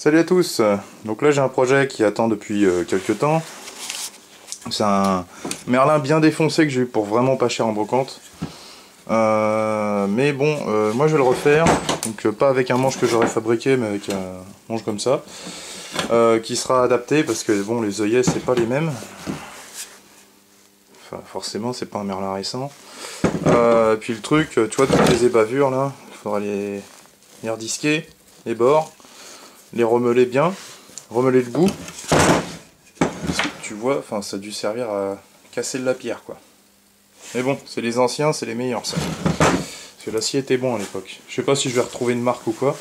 Salut à tous. Donc là j'ai un projet qui attend depuis quelques temps. C'est un Merlin bien défoncé que j'ai eu pour vraiment pas cher en brocante. Mais bon, moi je vais le refaire. Donc pas avec un manche que j'aurais fabriqué, mais avec un manche comme ça. Qui sera adapté parce que bon, les œillets c'est pas les mêmes. Enfin forcément c'est pas un Merlin récent. Puis le truc, tu vois toutes les ébavures là, il faudra les redisquer, les bords. Les remeler bien, remeler le bout. Tu vois, enfin ça a dû servir à casser de la pierre quoi. Mais bon, c'est les anciens, c'est les meilleurs ça. Parce que l'acier était bon à l'époque. Je sais pas si je vais retrouver une marque ou quoi.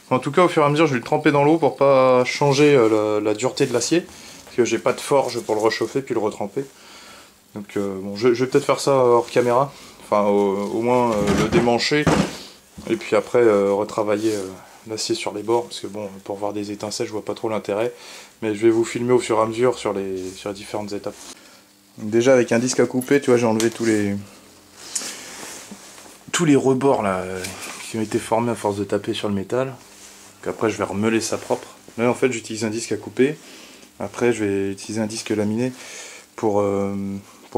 En tout cas, au fur et à mesure, je vais le tremper dans l'eau pour pas changer la dureté de l'acier. Parce que j'ai pas de forge pour le réchauffer puis le retremper. Donc bon, je vais peut-être faire ça hors caméra. Enfin, au moins le démancher. Et puis après, retravailler l'acier sur les bords, parce que bon, pour voir des étincelles, je vois pas trop l'intérêt. Mais je vais vous filmer au fur et à mesure sur les différentes étapes. Donc déjà avec un disque à couper, tu vois, j'ai enlevé tous les rebords là qui ont été formés à force de taper sur le métal. Donc après je vais remeler ça propre. Là en fait j'utilise un disque à couper. Après je vais utiliser un disque laminé pour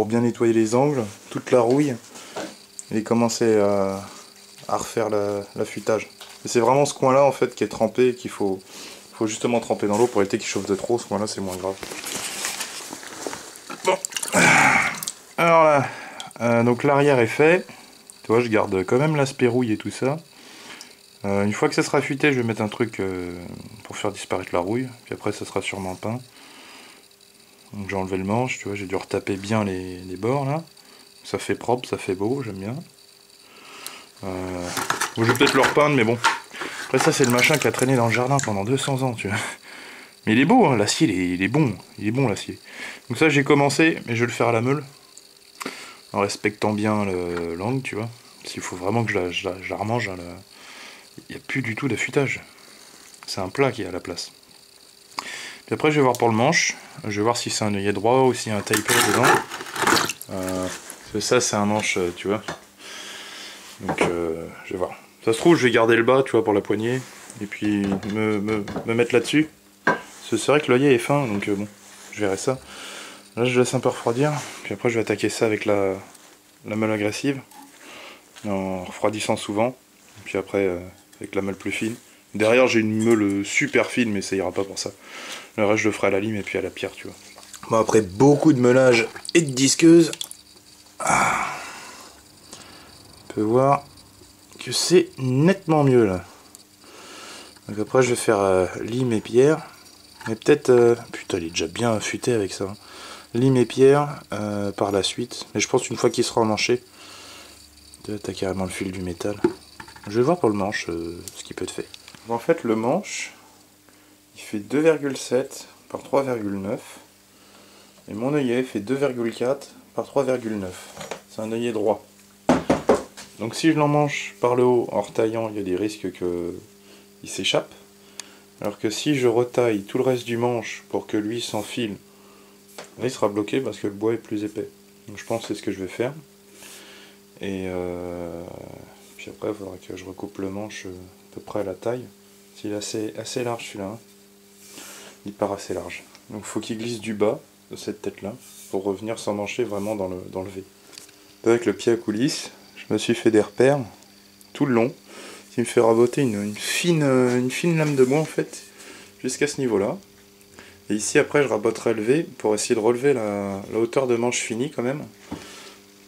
bien nettoyer les angles, toute la rouille, et commencer à refaire l'affûtage. Et c'est vraiment ce coin là en fait qui est trempé et qu'il faut justement tremper dans l'eau pour éviter qu'il chauffe de trop. Ce coin là c'est moins grave. Bon, alors là, donc l'arrière est fait. Tu vois, je garde quand même l'aspect rouille et tout ça. Une fois que ça sera affûté, je vais mettre un truc pour faire disparaître la rouille. Puis après ça sera sûrement peint. Donc j'ai enlevé le manche, tu vois, j'ai dû retaper bien les bords là. Ça fait propre, ça fait beau, j'aime bien. Bon, je vais peut-être le repeindre, mais bon. Après ça c'est le machin qui a traîné dans le jardin pendant 200 ans, tu vois. Mais il est beau, hein, l'acier il est bon. Il est bon l'acier. Donc ça j'ai commencé, mais je vais le faire à la meule. En respectant bien l'angle, tu vois. S'il faut vraiment que je la remange, hein, il n'y a plus du tout d'affûtage. C'est un plat qui est à la place. Puis après je vais voir pour le manche. Je vais voir si c'est un œillet droit ou s'il y a un taille-pelle dedans. Ça c'est un manche, tu vois. Donc je vais voir. Ça se trouve je vais garder le bas, tu vois, pour la poignée. Et puis me mettre là-dessus. C'est vrai que l'œillet est fin, donc bon, je verrai ça. Là je laisse un peu refroidir. Puis après je vais attaquer ça avec la meule agressive. En refroidissant souvent. Et puis après avec la meule plus fine. Derrière j'ai une meule super fine, mais ça ira pas pour ça. Le reste je le ferai à la lime et puis à la pierre, tu vois. Bon, après beaucoup de meulage et de disqueuse, on peut voir que c'est nettement mieux là. Donc après je vais faire lime et pierre. Mais peut-être... putain il est déjà bien affûté avec ça. Lime et pierre par la suite. Mais je pense qu'une fois qu'il sera emmanché, t'as carrément le fil du métal. Je vais voir pour le manche ce qui peut être fait. En fait le manche, il fait 2,7 par 3,9. Et mon œillet fait 2,4 par 3,9. C'est un œillet droit. Donc si je l'emmanche par le haut en retaillant, il y a des risques qu'il s'échappe. Alors que si je retaille tout le reste du manche pour que lui s'enfile, là il sera bloqué parce que le bois est plus épais. Donc je pense que c'est ce que je vais faire. Et puis après il faudra que je recoupe le manche à peu près à la taille. S'il est assez large celui-là, hein. Il part assez large. Donc il faut qu'il glisse du bas de cette tête là pour revenir s'emmancher vraiment dans le V. Avec le pied à coulisse, je me suis fait des repères tout le long, qui me fait raboter une fine lame de bois en fait, jusqu'à ce niveau là. Et ici après je raboterai le V pour essayer de relever la hauteur de manche finie quand même,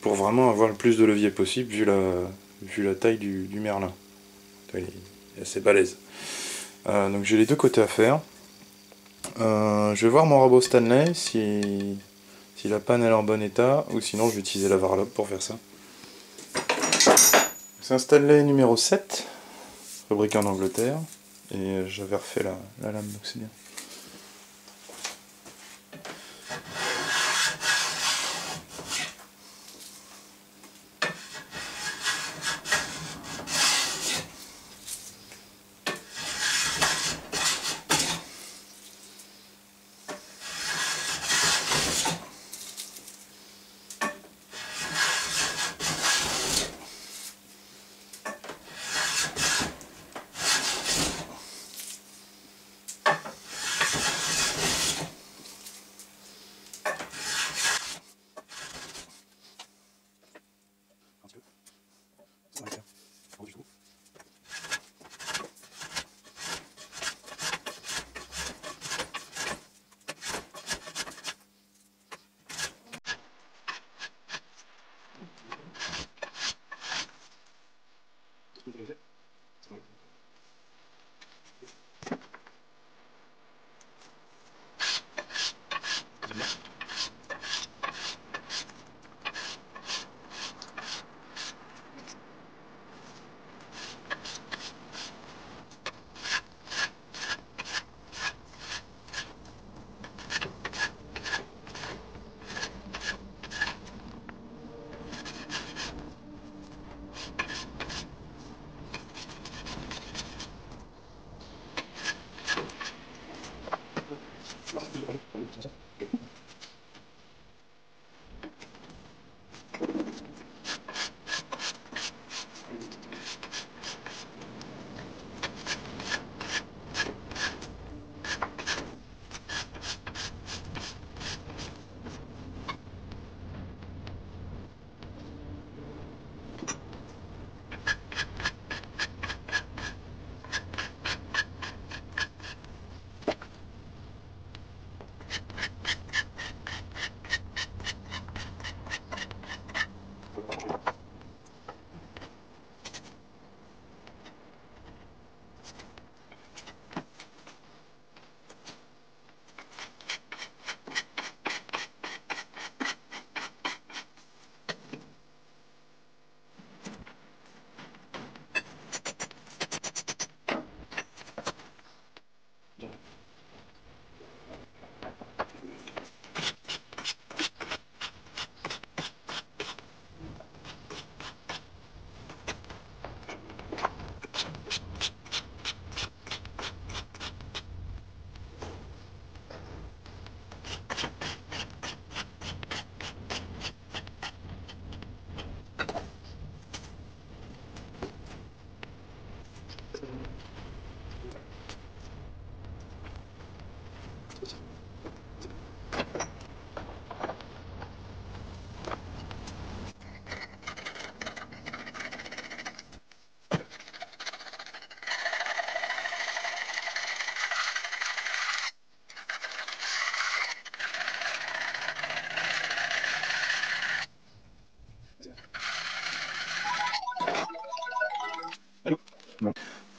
pour vraiment avoir le plus de levier possible vu la taille du Merlin. Il est assez balèze. Donc j'ai les deux côtés à faire. Je vais voir mon robot Stanley si la panne est en bon état, ou sinon je vais utiliser la varlope pour faire ça. C'est un Stanley numéro 7, fabriqué en Angleterre, et j'avais refait la lame, donc c'est bien.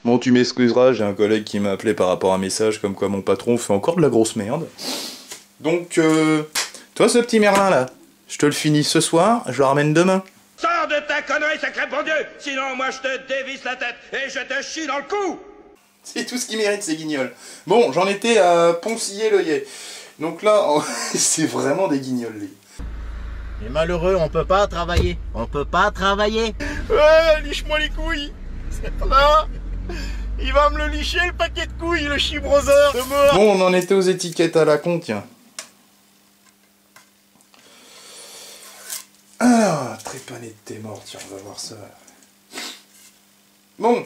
Bon, tu m'excuseras, j'ai un collègue qui m'a appelé par rapport à un message comme quoi mon patron fait encore de la grosse merde. Donc, toi ce petit Merlin là, je te le finis ce soir, je le ramène demain. Sors de ta connerie, sacré bon Dieu! Sinon, moi, je te dévisse la tête et je te chie dans le cou! C'est tout ce qu'il mérite, ces guignols. Bon, j'en étais à Ponciller-l'Oeillet. Donc là, c'est vraiment des guignols, les. Les malheureux, on peut pas travailler. On peut pas travailler. Ouais, liche-moi les couilles. Là, il va me le licher, le paquet de couilles, le chibroseur de mort. Bon, on en était aux étiquettes à la con, tiens. Ah, trépané de tes morts, tiens, on va voir ça. Bon,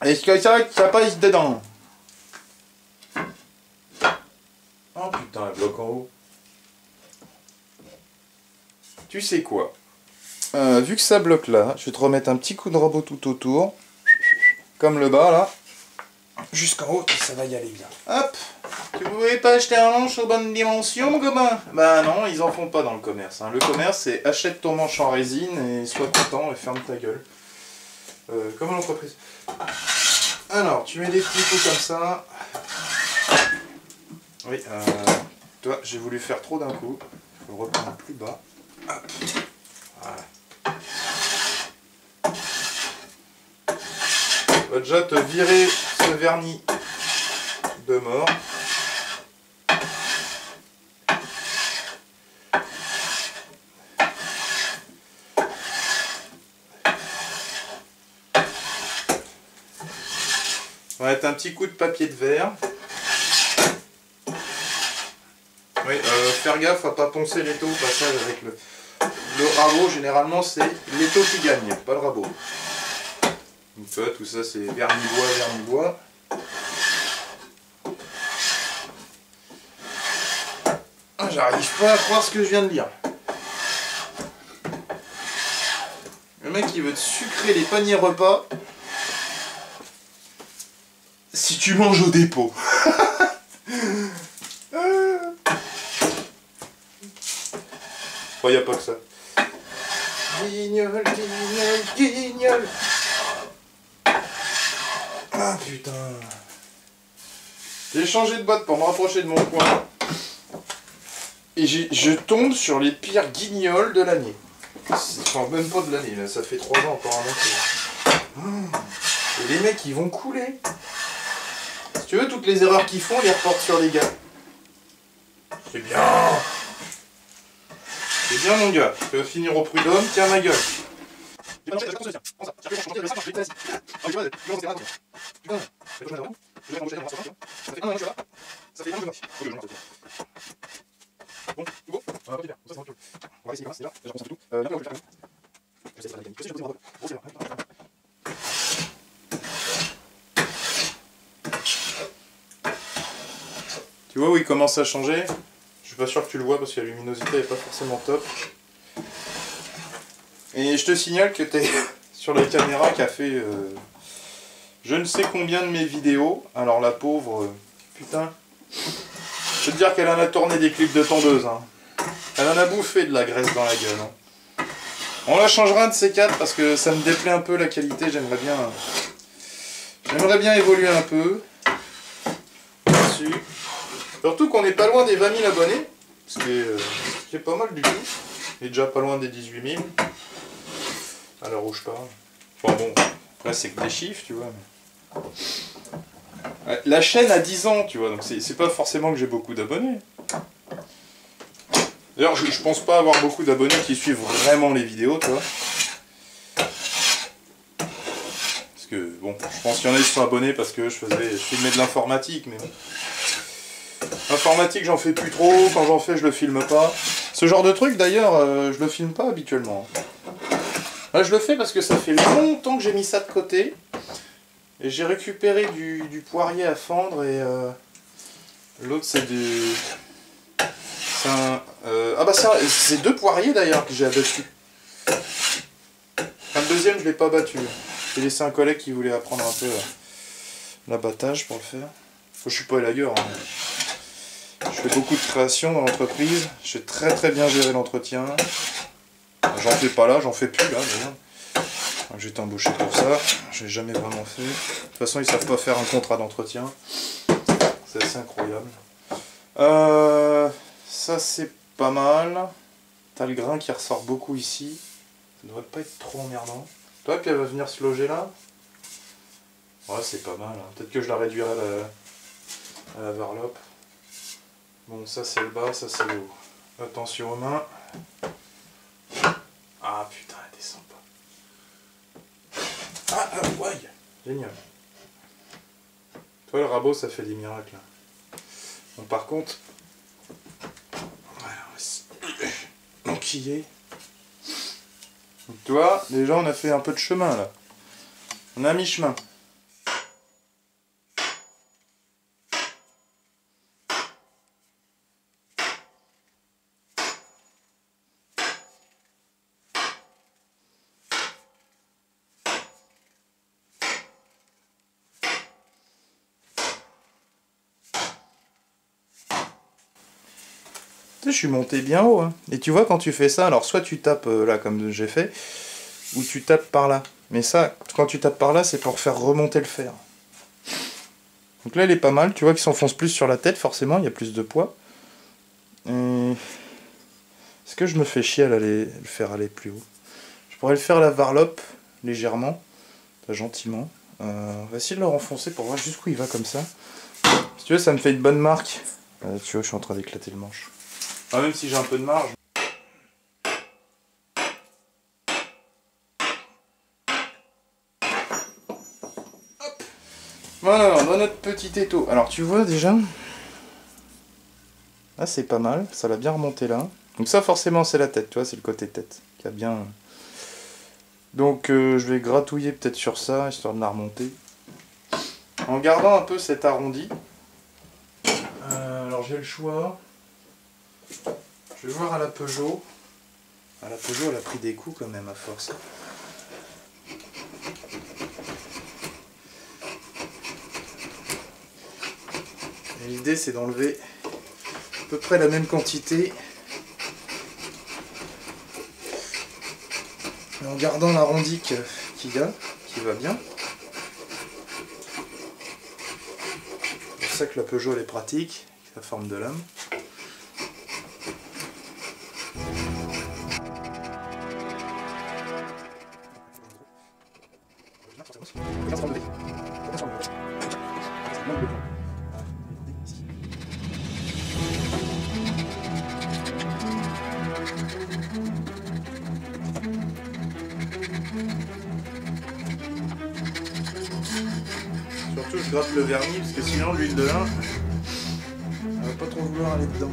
est-ce que ça passe dedans? Oh putain, un bloc en haut. Tu sais quoi? Vu que ça bloque là, je vais te remettre un petit coup de rabot tout autour. Comme le bas là. Jusqu'en haut, ça va y aller bien. Hop! Tu pouvais pas acheter un manche aux bonnes dimensions, mon copain? Bah non, ils en font pas dans le commerce. Hein. Le commerce, c'est achète ton manche en résine et sois content et ferme ta gueule. Comme l'entreprise. Alors, tu mets des petits coups comme ça. Oui, toi, j'ai voulu faire trop d'un coup. Il faut le reprendre plus bas. Hop. Voilà. On va déjà te virer ce vernis de mort. On va mettre un petit coup de papier de verre. Oui, faire gaffe à pas poncer l'étau au passage avec le rabot. Généralement, c'est l'étau qui gagne, pas le rabot. Donc ça, tout ça, c'est vernis-bois, vernis-bois. Ah, j'arrive pas à croire ce que je viens de lire. Le mec, il veut te sucrer les paniers repas si tu manges au dépôt. Oh, y a pas que ça. Guignol, guignol, guignol. Ah putain. J'ai changé de boîte pour me rapprocher de mon coin. Et je tombe sur les pires guignols de l'année. Enfin, même pas de l'année, là, ça fait 3 ans apparemment que... Et les mecs, ils vont couler. Si tu veux, toutes les erreurs qu'ils font, ils les reportent sur les gars. C'est bien. C'est bien, mon gars. Tu vas finir au prud'homme, tiens ma gueule. Bon, tout beau. On va pas faire. Ça, c'est un peu. On va essayer déjà. Déjà, on s'en fait tout. Là, je vais faire. Je sais pas la mécanique. Je vais poser un c'est là. Tu vois où il commence à changer? Je suis pas sûr que tu le vois parce que la luminosité est pas forcément top. Et je te signale que t'es sur la caméra qui a fait je ne sais combien de mes vidéos. Alors la pauvre, putain. Je peux te dire qu'elle en a tourné des clips de tondeuse. Hein. Elle en a bouffé de la graisse dans la gueule. Hein. On la changera un de ces 4 parce que ça me déplaît un peu la qualité. J'aimerais bien évoluer un peu là-dessus. Surtout qu'on n'est pas loin des 20 000 abonnés. Ce qui est pas mal du tout. On est déjà pas loin des 18 000. À l'heure où je parle. Enfin bon, là c'est que des chiffres, tu vois. Mais... La chaîne a 10 ans, tu vois, donc c'est pas forcément que j'ai beaucoup d'abonnés. D'ailleurs, je pense pas avoir beaucoup d'abonnés qui suivent vraiment les vidéos, tu vois. Parce que, bon, je pense qu'il y en a qui sont abonnés parce que je filmais de l'informatique, mais bon. L'informatique, j'en fais plus trop, quand j'en fais, je le filme pas. Ce genre de truc, d'ailleurs, je le filme pas habituellement. Là, je le fais parce que ça fait longtemps que j'ai mis ça de côté. Et j'ai récupéré du poirier à fendre et l'autre c'est du... Ah bah c'est 2 poiriers d'ailleurs que j'ai abattu. Enfin, le deuxième je l'ai pas battu. J'ai laissé un collègue qui voulait apprendre un peu l'abattage pour le faire. Je suis pas élagueur. Hein. Je fais beaucoup de création dans l'entreprise. Je sais très bien gérer l'entretien. J'en fais pas là, j'en fais plus là d'ailleurs. J'ai été embauché pour ça, je l'ai jamais vraiment fait. De toute façon, ils savent pas faire un contrat d'entretien. C'est assez incroyable. Ça, c'est pas mal. T'as le grain qui ressort beaucoup ici. Ça devrait pas être trop emmerdant. Toi, puis elle va venir se loger là. Ouais, c'est pas mal. Hein. Peut-être que je la réduirai à la varlope. Bon, ça, c'est le bas, ça, c'est le haut. Attention aux mains. Ah, putain, elle descend pas. Ah, ouais, génial. Toi, le rabot, ça fait des miracles. Bon, par contre, on va enquiller. Donc, toi, déjà, on a fait un peu de chemin, là. On a mi-chemin. Je suis monté bien haut, hein. Et tu vois quand tu fais ça, alors soit tu tapes là comme j'ai fait, ou tu tapes par là. Mais ça, quand tu tapes par là, c'est pour faire remonter le fer. Donc là, il est pas mal, tu vois qu'il s'enfonce plus sur la tête, forcément, il y a plus de poids. Est-ce que je me fais chier à le faire aller plus haut? Je pourrais le faire à la varlope, légèrement, gentiment. On va essayer de le renfoncer pour voir jusqu'où il va comme ça. Si tu veux, ça me fait une bonne marque. Tu vois, je suis en train d'éclater le manche. Ah, même si j'ai un peu de marge. Hop. Voilà, dans notre petit étau. Alors tu vois déjà. Là c'est pas mal, ça l'a bien remonté là. Donc ça forcément c'est la tête, tu vois, c'est le côté tête qui a bien... Donc je vais gratouiller peut-être sur ça, histoire de la remonter. En gardant un peu cet arrondi. Alors j'ai le choix. Je vais voir à la Peugeot. À la Peugeot, elle a pris des coups quand même à force. L'idée c'est d'enlever à peu près la même quantité. Et en gardant l'arrondi qu'il y a, qui va bien. Donc, je vais voir à la Peugeot. À la Peugeot, elle a pris des coups quand même à force. L'idée c'est d'enlever à peu près la même quantité. Et en gardant l'arrondi qu'il y a, qui va bien. Donc, je vais voir à la Peugeot. À la Peugeot, elle a pris des coups quand même à force. ça que la Peugeot elle est pratique, la forme de lame. Surtout je gratte le vernis parce que sinon l'huile de lin elle va pas trop vouloir aller dedans.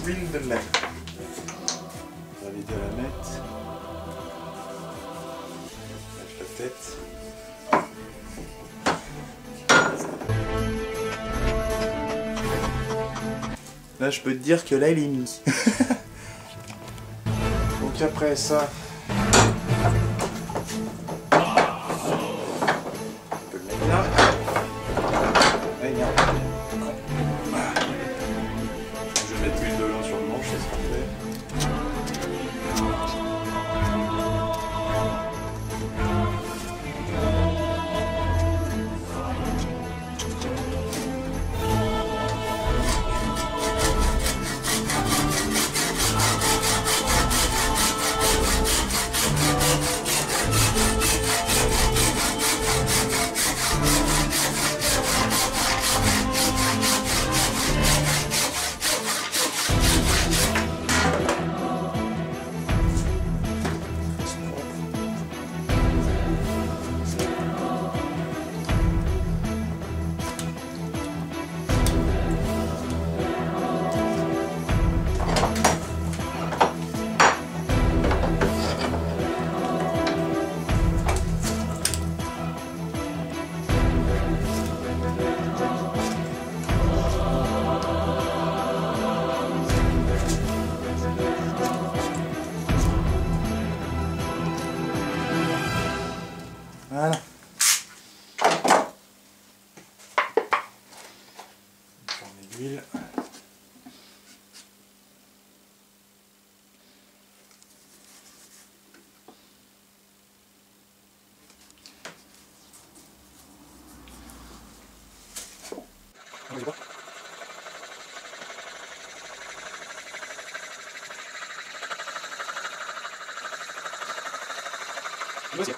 L'huile de lait. On va l'aider à la mettre. Lâche la tête. Là je peux te dire que là il est mis. Donc après ça, on peut le mettre là. Allez, viens. Je vais mettre l'huile de lin sur le manche, c'est ce qu'on fait. Voilà. On met l'huile. Vas-y.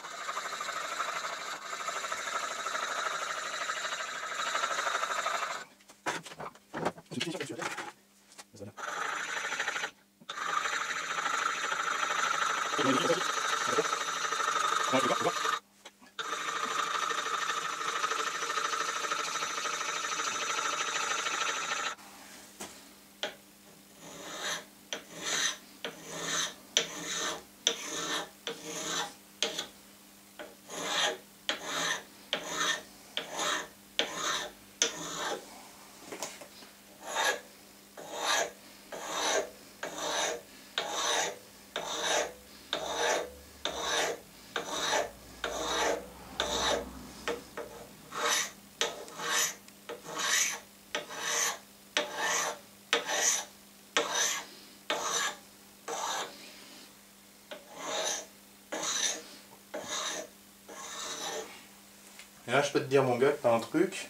Et là, je peux te dire, mon gars, que t'as un truc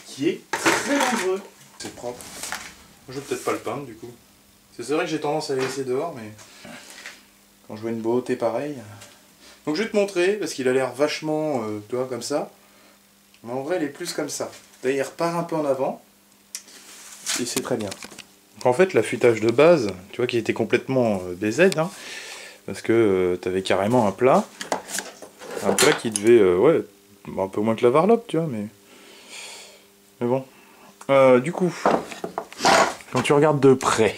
qui est très dangereux. C'est propre. Je vais peut-être pas le peindre, du coup. C'est vrai que j'ai tendance à les laisser dehors, mais quand je vois une beauté pareille. Donc je vais te montrer, parce qu'il a l'air vachement, tu vois, comme ça. Mais en vrai, elle est plus comme ça. Là, il repart un peu en avant. Et c'est très bien. Donc en fait, l'affûtage de base, tu vois, qui était complètement BZ, hein, parce que tu avais carrément un plat qui devait, ouais, un peu moins que la varlope, tu vois, mais bon. Du coup, quand tu regardes de près,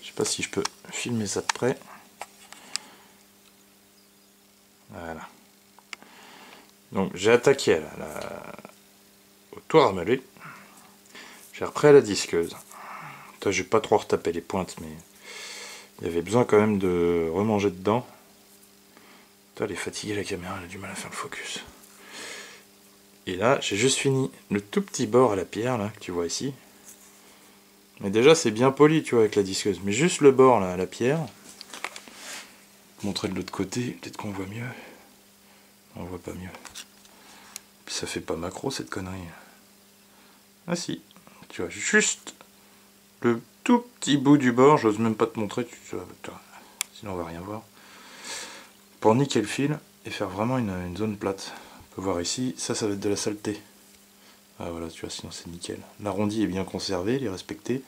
je sais pas si je peux filmer ça de près. Voilà. Donc j'ai attaqué au tour à mêler. J'ai repris à la disqueuse. J'ai pas trop retapé les pointes, mais il y avait besoin quand même de remanger dedans. Elle est fatiguée la caméra, elle a du mal à faire le focus. Et là, j'ai juste fini le tout petit bord à la pierre là que tu vois ici. Mais déjà c'est bien poli, tu vois, avec la disqueuse. Mais juste le bord là à la pierre. Montrer de l'autre côté, peut-être qu'on voit mieux. On voit pas mieux. Puis ça fait pas macro cette connerie. Ah si, tu vois, juste le tout petit bout du bord, j'ose même pas te montrer, sinon on va rien voir. Pour niquer le fil et faire vraiment une zone plate. On peut voir ici, ça va être de la saleté. Ah voilà, tu vois, sinon c'est nickel. L'arrondi est bien conservé, il est respecté.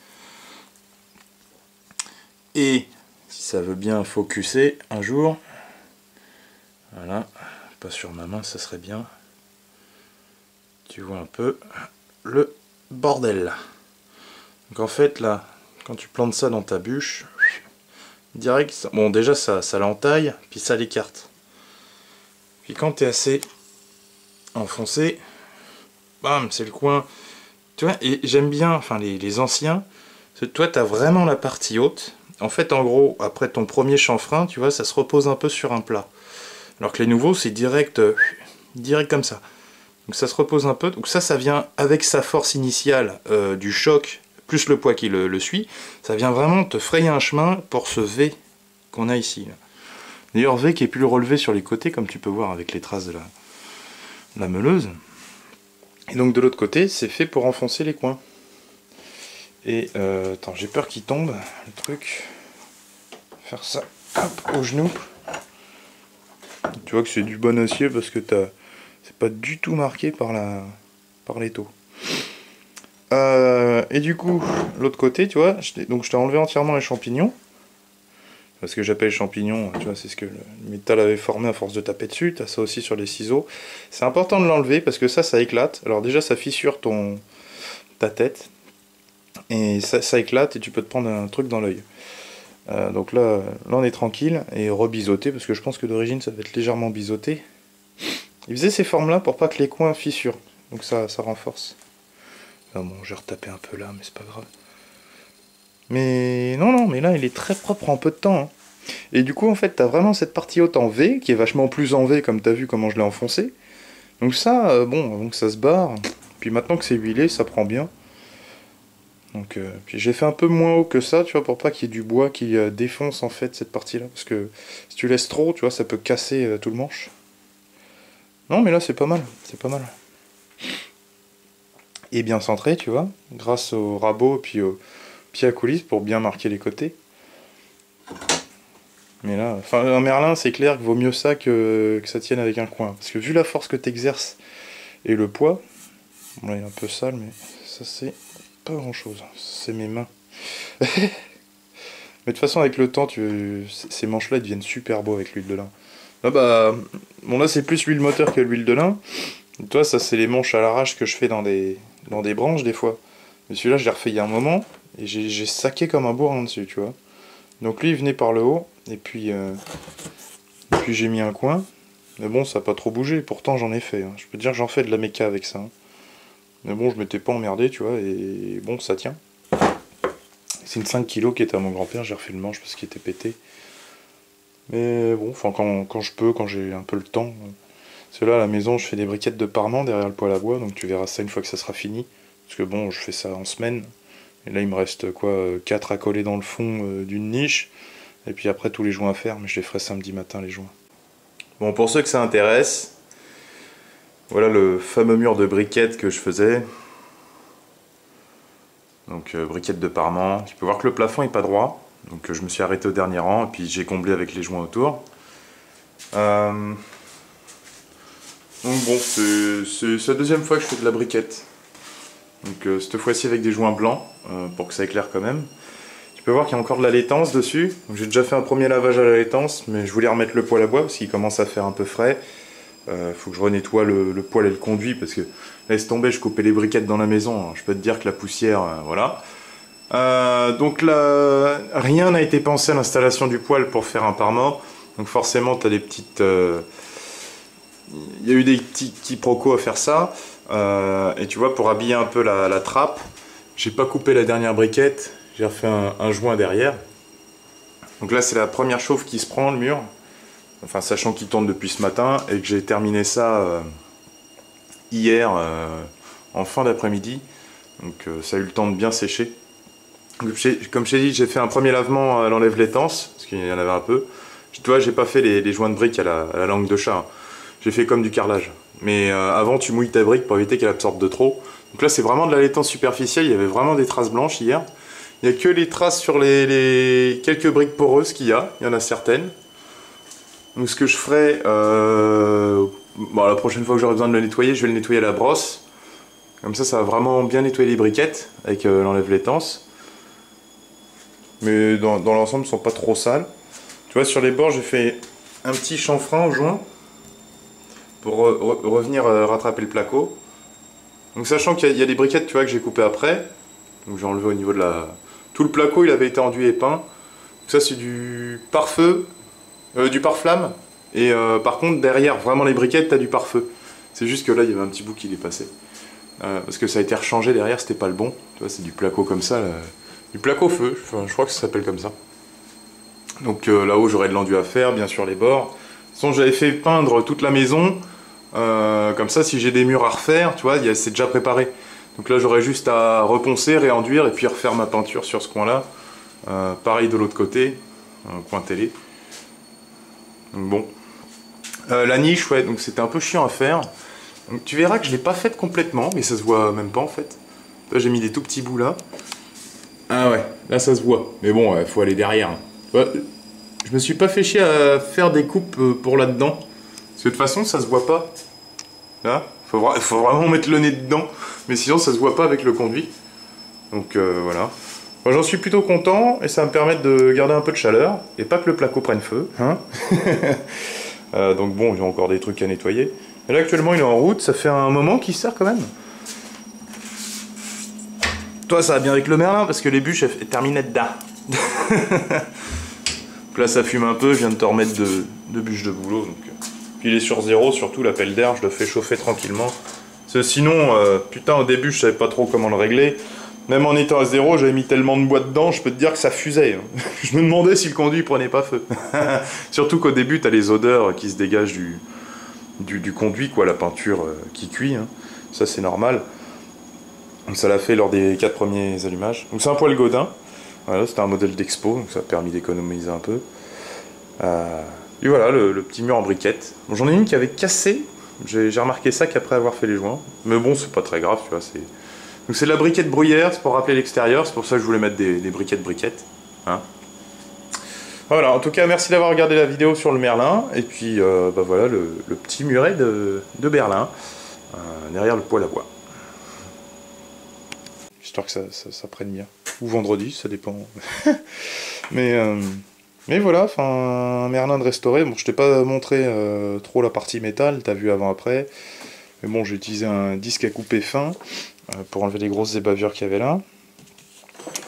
Et si ça veut bien focuser un jour, voilà, pas sur ma main, ça serait bien. Tu vois un peu le bordel. Donc en fait là, quand tu plantes ça dans ta bûche, direct, bon déjà ça l'entaille, puis ça l'écarte. Puis quand tu es assez enfoncé, bam, c'est le coin. Tu vois, et j'aime bien, enfin les anciens, toi tu as vraiment la partie haute. En fait, en gros, après ton premier chanfrein, tu vois, ça se repose un peu sur un plat. Alors que les nouveaux, c'est direct comme ça. Donc ça se repose un peu. Donc ça vient avec sa force initiale du choc, plus le poids qui le suit. Ça vient vraiment te frayer un chemin pour ce V qu'on a ici. D'ailleurs, V qui est plus relevé sur les côtés, comme tu peux voir avec les traces de la meuleuse. Et donc de l'autre côté, c'est fait pour enfoncer les coins. Et attends, j'ai peur qu'il tombe, le truc. Faire ça, hop, au genou. Tu vois que c'est du bon acier parce que c'est pas du tout marqué par l'étau. Et du coup, l'autre côté, tu vois, je t'ai enlevé entièrement les champignons. Parce que j'appelle champignons, tu vois, c'est ce que le métal avait formé à force de taper dessus. Tu as ça aussi sur les ciseaux. C'est important de l'enlever parce que ça éclate. Alors déjà, ça fissure ta tête. Et ça éclate et tu peux te prendre un truc dans l'œil. Donc là, on est tranquille et rebiseauté parce que je pense que d'origine ça va être légèrement biseauté. Il faisait ces formes là pour pas que les coins fissurent. Donc ça renforce. Ah bon, j'ai retapé un peu là, mais c'est pas grave. Mais non, mais là il est très propre en peu de temps. Hein. Et du coup, en fait, t'as vraiment cette partie haute en V qui est vachement plus en V comme t'as vu comment je l'ai enfoncé. Donc ça, bon, avant que ça se barre. Puis maintenant que c'est huilé, ça prend bien. Donc, puis j'ai fait un peu moins haut que ça, tu vois, pour pas qu'il y ait du bois qui défonce en fait cette partie-là. Parce que si tu laisses trop, tu vois, ça peut casser tout le manche. Non, mais là c'est pas mal, c'est pas mal. Et bien centré, tu vois, grâce au rabot et puis au pied à coulisse pour bien marquer les côtés. Mais là, enfin, un merlin, c'est clair qu'il vaut mieux ça que ça tienne avec un coin. Parce que vu la force que tu exerces et le poids, bon là il est un peu sale, mais ça c'est pas grand chose, c'est mes mains. Mais de toute façon, avec le temps, ces manches-là deviennent super beaux avec l'huile de lin. Là, bah, bon, là c'est plus l'huile moteur que l'huile de lin. Et toi, ça c'est les manches à l'arrache que je fais dans des branches des fois. Mais celui-là, je l'ai refait il y a un moment et j'ai saqué comme un bourrin dessus, tu vois. Donc lui, il venait par le haut et puis j'ai mis un coin. Mais bon, ça n'a pas trop bougé. Pourtant, j'en ai fait. Hein. Je peux te dire que j'en fais de la méca avec ça. Hein. Mais bon, je m'étais pas emmerdé, tu vois, et bon, ça tient. C'est une 5 kg qui était à mon grand-père, j'ai refait le manche parce qu'il était pété. Mais bon, enfin, quand je peux, quand j'ai un peu le temps. Parce que là, à la maison, je fais des briquettes de parement derrière le poêle à bois, donc tu verras ça une fois que ça sera fini. Parce que bon, je fais ça en semaine. Et là, il me reste quoi, 4 à coller dans le fond d'une niche. Et puis après, tous les joints à faire, mais je les ferai samedi matin, les joints. Bon, pour ceux que ça intéresse, voilà le fameux mur de briquettes que je faisais. Donc briquettes de parement. Tu peux voir que le plafond n'est pas droit. Donc je me suis arrêté au dernier rang et puis j'ai comblé avec les joints autour. Donc bon, c'est la deuxième fois que je fais de la briquette. Donc cette fois-ci avec des joints blancs, pour que ça éclaire quand même. Tu peux voir qu'il y a encore de la laitance dessus. J'ai déjà fait un premier lavage à la laitance, mais je voulais remettre le poêle à bois parce qu'il commence à faire un peu frais. Faut que je renettoie le poêle et le conduit parce que laisse tomber, je coupais les briquettes dans la maison. Alors, je peux te dire que la poussière, voilà. Donc là, rien n'a été pensé à l'installation du poêle pour faire un pare-mort. Donc forcément, tu as des petites... Il y a eu des petits quiproquos à faire ça. Et tu vois, pour habiller un peu la trappe, j'ai pas coupé la dernière briquette. J'ai refait un joint derrière. Donc là, c'est la première chauffe qui se prend, le mur. Enfin, sachant qu'il tourne depuis ce matin et que j'ai terminé ça hier en fin d'après-midi. Donc ça a eu le temps de bien sécher. Comme je t'ai dit, j'ai fait un premier lavement à l'enlève-laitance, parce qu'il y en avait un peu. Tu vois, j'ai pas fait les joints de briques à la langue de chat. J'ai fait comme du carrelage. Mais avant, tu mouilles ta brique pour éviter qu'elle absorbe de trop. Donc là, c'est vraiment de la laitance superficielle. Il y avait vraiment des traces blanches hier. Il n'y a que les traces sur les quelques briques poreuses qu'il y a. Il y en a certaines. Donc ce que je ferai, bon, la prochaine fois que j'aurai besoin de le nettoyer, je vais le nettoyer à la brosse. Comme ça va vraiment bien nettoyer les briquettes avec l'enlève-laitance. Mais dans l'ensemble, ils ne sont pas trop sales. Tu vois, sur les bords, j'ai fait un petit chanfrein au joint pour revenir rattraper le placo. Donc sachant qu'il y a des briquettes, tu vois, que j'ai coupées après. Donc j'ai enlevé au niveau de la... Tout le placo, il avait été enduit et peint. Donc ça, c'est du pare-feu, du pare-flamme. Et par contre, derrière, vraiment les briquettes, tu as du pare-feu. C'est juste que là, il y avait un petit bout qui est passé. Parce que ça a été rechangé derrière, c'était pas le bon. Tu vois, c'est du placo comme ça, là. Du placo feu, enfin, je crois que ça s'appelle comme ça. Donc là-haut, j'aurais de l'enduit à faire, bien sûr les bords. De toute façon, j'avais fait peindre toute la maison. Comme ça, si j'ai des murs à refaire, tu vois, c'est déjà préparé. Donc là, j'aurais juste à reponcer, réenduire et puis refaire ma peinture sur ce coin-là. Pareil de l'autre côté, coin télé. Donc bon. La niche, ouais, donc c'était un peu chiant à faire. Donc tu verras que je l'ai pas faite complètement, mais ça se voit même pas en fait. Là, j'ai mis des tout petits bouts là. Ah ouais, là ça se voit. Mais bon, il faut aller derrière. Je me suis pas fait chier à faire des coupes pour là-dedans. Parce que de toute façon, ça se voit pas. Là, faut vraiment mettre le nez dedans. Mais sinon, ça se voit pas avec le conduit. Donc voilà. Bon, j'en suis plutôt content et ça va me permettre de garder un peu de chaleur. Et pas que le placo prenne feu. Hein. Donc bon, j'ai encore des trucs à nettoyer. Et là, actuellement, il est en route. Ça fait un moment qu'il sert quand même. Toi, ça va bien avec le Merlin parce que les bûches, elles terminaient dedans. Là, ça fume un peu. Je viens de te remettre de bûches de boulot. Donc, puis il est sur 0, surtout la pelle d'air. Je le fais chauffer tranquillement. Parce que sinon, putain, au début, je savais pas trop comment le régler. Même en étant à 0, j'avais mis tellement de bois dedans, je peux te dire que ça fusait. Je me demandais si le conduit prenait pas feu. Surtout qu'au début, t'as les odeurs qui se dégagent du conduit, quoi, la peinture qui cuit. Hein. Ça, c'est normal. Donc ça l'a fait lors des 4 premiers allumages. Donc c'est un poêle Godin. Voilà, c'était un modèle d'expo, donc ça a permis d'économiser un peu. Et voilà, le petit mur en briquette. Bon, j'en ai une qui avait cassé. J'ai remarqué ça qu'après avoir fait les joints. Mais bon, c'est pas très grave, tu vois. Donc c'est de la briquette bruyère, c'est pour rappeler l'extérieur. C'est pour ça que je voulais mettre des briquettes. Hein. Voilà, en tout cas, merci d'avoir regardé la vidéo sur le Merlin. Et puis, bah voilà, le petit muret de Berlin. Derrière le poêle à bois. J'espère que ça prenne bien. Ou vendredi, ça dépend. Mais voilà, enfin, un Merlin de restauré. Bon, je t'ai pas montré trop la partie métal, t'as vu avant-après. Mais bon, j'ai utilisé un disque à couper fin pour enlever les grosses ébavures qu'il y avait là.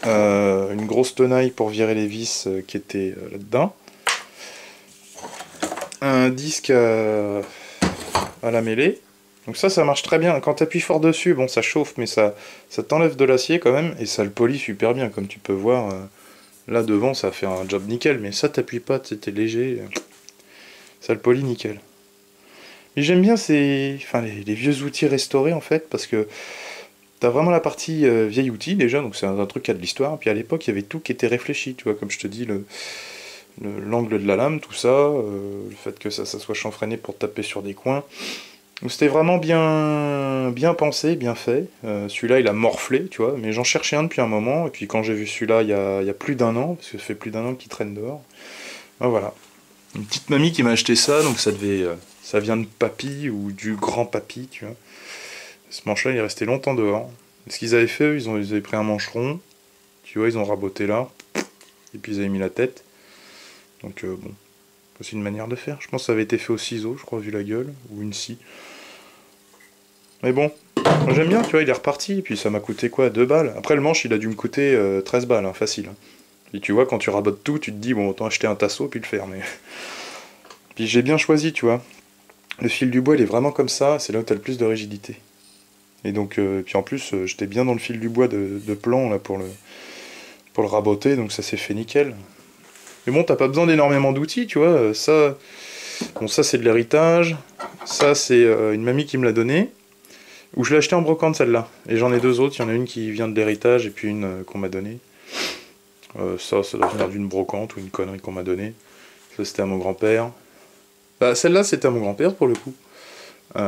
Une grosse tenaille pour virer les vis qui étaient là-dedans. Un disque à la mêlée. Donc ça marche très bien. Quand tu appuies fort dessus, bon, ça chauffe, mais ça t'enlève de l'acier quand même, et ça le polit super bien, comme tu peux voir. Là devant, ça fait un job nickel, mais ça t'appuies pas, c'était léger. Ça le polit nickel. Mais j'aime bien les vieux outils restaurés en fait, parce que t'as vraiment la partie vieil outil déjà, donc c'est un truc qui a de l'histoire. Puis à l'époque, il y avait tout qui était réfléchi, tu vois, comme je te dis, l'angle de la lame, tout ça, le fait que ça soit chanfreiné pour taper sur des coins. C'était vraiment bien pensé, bien fait. Celui-là, il a morflé, tu vois, mais j'en cherchais un depuis un moment, et puis quand j'ai vu celui-là, il y a plus d'un an, parce que ça fait plus d'un an qu'il traîne dehors. Ben voilà. Une petite mamie qui m'a acheté ça, donc ça devait Ça vient de papy ou du grand papy, tu vois. Ce manche-là, il est resté longtemps dehors. Et ce qu'ils avaient fait, eux, ils avaient pris un mancheron, tu vois, ils ont raboté là, et puis ils avaient mis la tête. Donc bon, c'est une manière de faire. Je pense que ça avait été fait au ciseau, je crois, vu la gueule, ou une scie. Mais bon, moi j'aime bien, tu vois, il est reparti, et puis ça m'a coûté quoi, 2 balles. Après le manche, il a dû me coûter 13 balles, hein, facile. Hein. Et tu vois, quand tu rabotes tout, tu te dis, bon, autant acheter un tasseau, puis le faire, mais... Puis j'ai bien choisi, tu vois. Le fil du bois, il est vraiment comme ça, c'est là où t'as le plus de rigidité. Et donc, puis en plus, j'étais bien dans le fil du bois de plan, là, pour le raboter, donc ça s'est fait nickel. Mais bon, t'as pas besoin d'énormément d'outils, tu vois, ça... Bon, ça c'est de l'héritage, ça c'est une mamie qui me l'a donné, ou je l'ai acheté en brocante celle-là, et j'en ai 2 autres, il y en a une qui vient de l'héritage, et puis une qu'on m'a donnée. Ça doit venir d'une brocante, ou une connerie qu'on m'a donnée. Ça c'était à mon grand-père. Bah, celle-là c'était à mon grand-père pour le coup. Ouais.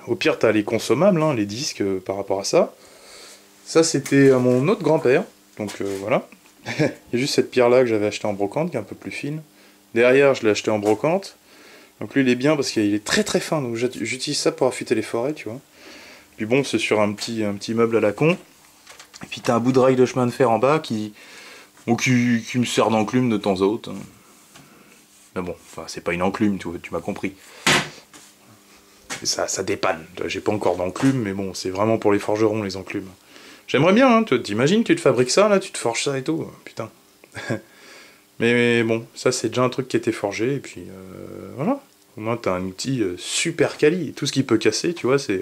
Au pire t'as les consommables, hein, les disques par rapport à ça. Ça c'était à mon autre grand-père, donc voilà. Il y a juste cette pierre-là que j'avais achetée en brocante, qui est un peu plus fine. Derrière je l'ai acheté en brocante. Donc lui il est bien parce qu'il est très très fin, donc j'utilise ça pour affûter les forêts, tu vois. Puis bon, c'est sur un petit meuble à la con. Et puis t'as un bout de rail de chemin de fer en bas qui me sert d'enclume de temps à autre. Mais bon, enfin c'est pas une enclume, tu m'as compris. Et ça dépanne. J'ai pas encore d'enclume, mais bon, c'est vraiment pour les forgerons les enclumes. J'aimerais bien, hein, t'imagines, tu te fabriques ça là, tu te forges ça et tout, putain. mais bon, ça c'est déjà un truc qui était forgé, et puis voilà. Au moins t'as un outil super quali. Tout ce qui peut casser, tu vois, c'est...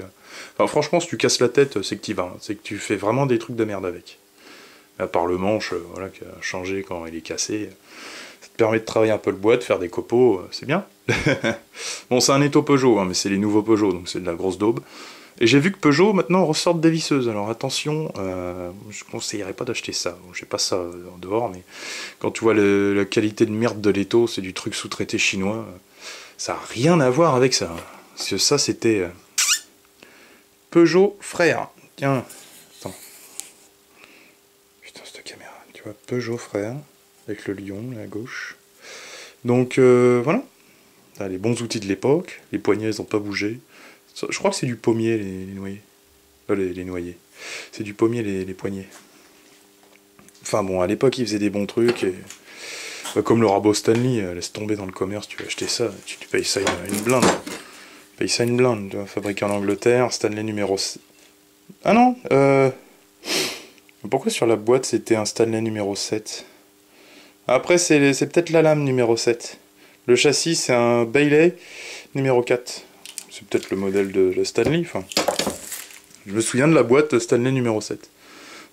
Enfin, franchement, si tu casses la tête, c'est que t'y vas. Hein. C'est que tu fais vraiment des trucs de merde avec. À part le manche, voilà, qui a changé quand il est cassé. Ça te permet de travailler un peu le bois, de faire des copeaux, c'est bien. Bon, c'est un étau Peugeot, hein, mais c'est les nouveaux Peugeot, donc c'est de la grosse daube. Et j'ai vu que Peugeot, maintenant, ressortent des visseuses. Alors attention, je conseillerais pas d'acheter ça. Bon, j'ai pas ça en dehors, mais quand tu vois la qualité de merde de l'étau, c'est du truc sous-traité chinois. Ça n'a rien à voir avec ça. Parce que ça, c'était... Peugeot frère. Tiens. Attends. Putain, cette caméra. Tu vois, Peugeot frère. Avec le lion, là, à gauche. Donc, voilà. T'as les bons outils de l'époque. Les poignées, elles n'ont pas bougé. Je crois que c'est du pommier, les noyers. Les noyers. C'est du pommier, les poignées. Enfin bon, à l'époque, ils faisaient des bons trucs. Et... comme le rabot Stanley, laisse tomber dans le commerce, tu vas acheter ça, tu payes ça une blinde. Tu payes ça une blinde, tu vois, fabriqué en Angleterre, Stanley numéro 7. Ah non pourquoi sur la boîte c'était un Stanley numéro 7? Après c'est peut-être la lame numéro 7. Le châssis c'est un Bailey numéro 4. C'est peut-être le modèle de la Stanley, enfin. Je me souviens de la boîte Stanley numéro 7.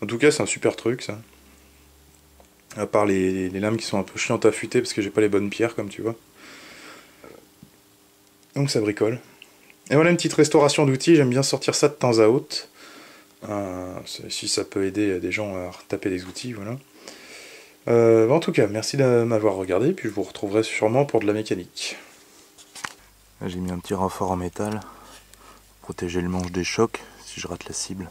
En tout cas c'est un super truc ça. À part les lames qui sont un peu chiantes à affûter parce que j'ai pas les bonnes pierres comme tu vois. Donc ça bricole. Et voilà une petite restauration d'outils, j'aime bien sortir ça de temps à autre. Si ça peut aider des gens à retaper des outils, voilà. En tout cas, merci de m'avoir regardé, puis je vous retrouverai sûrement pour de la mécanique. J'ai mis un petit renfort en métal, pour protéger le manche des chocs si je rate la cible.